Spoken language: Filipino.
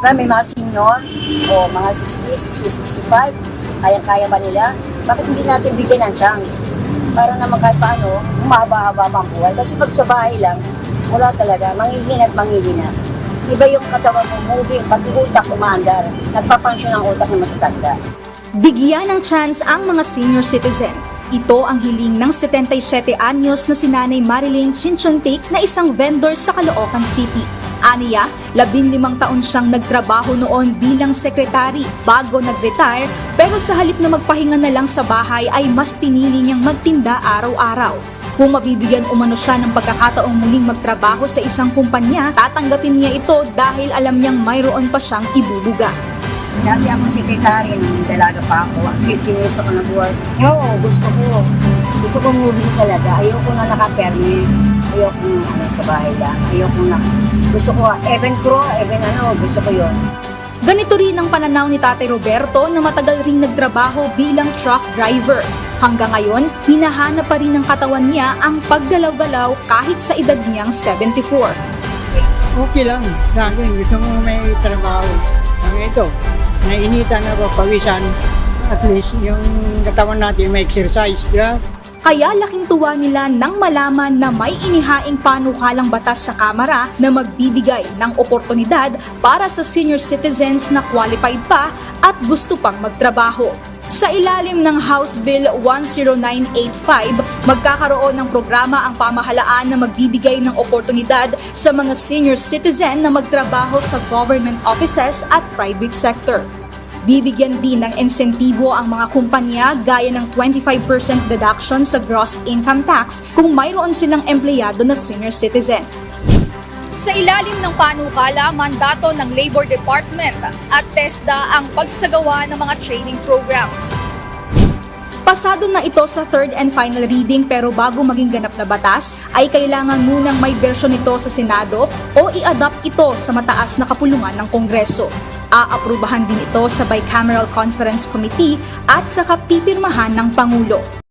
May mga senior o mga 60, 60, 65, kaya-kaya ba nila? Bakit hindi natin bigyan ng chance? Para naman kahit paano, humaba-haba pa ang buhay. Kasi pag sa bahay lang, wala talaga, manghihina at manghihina. Iba yung katawan mo moving, pati utak umaandar. Nagpapansyon ang utak ng matatanda. Bigyan ng chance ang mga senior citizen. Ito ang hiling ng 77 anyos na si Nanay Marilyn Chinchontic na isang vendor sa Caloocan City. Aniya, 15 taon siyang nagtrabaho noon bilang sekretary bago nag-retire, pero sa halip na magpahinga na lang sa bahay ay mas pinili niyang magtinda araw-araw. Kung mabibigyan umano siya ng pagkakataong muling magtrabaho sa isang kumpanya, tatanggapin niya ito dahil alam niyang mayroon pa siyang ibubuga. Dati akong sekretary, nung dalaga pa ako, 15 years ako nag-work. Oo, gusto ko moving talaga. Ayoko na naka-permit. Ayoko na sa bahay lang. Ayoko na. Gusto ko, gusto ko yun. Ganito rin ang pananaw ni Tatay Roberto na matagal ring nagtrabaho bilang truck driver. Hanggang ngayon, hinahanap pa rin ng katawan niya ang paggalaw-galaw kahit sa edad niyang 74. Okay lang. Sa akin, gusto mo may trabaho. Ang ito, nainitan ako, pawisan. At least yung katawan natin may exercise. Yeah? Kaya laking tuwa nila nang malaman na may inihaing panukalang batas sa Kamara na magbibigay ng oportunidad para sa senior citizens na qualified pa at gusto pang magtrabaho. Sa ilalim ng House Bill 10985, magkakaroon ng programa ang pamahalaan na magbibigay ng oportunidad sa mga senior citizen na magtrabaho sa government offices at private sector. Bibigyan din ng insentibo ang mga kumpanya gaya ng 25% deduction sa gross income tax kung mayroon silang empleyado na senior citizen. Sa ilalim ng panukala, mandato ng Labor Department at TESDA ang pagsasagawa ng mga training programs. Pasado na ito sa third and final reading, pero bago maging ganap na batas ay kailangan munang may bersyon nito sa Senado o i-adapt ito sa mataas na kapulungan ng Kongreso. Aaprubahan din ito sa Bicameral Conference Committee at saka pipirmahan ng Pangulo.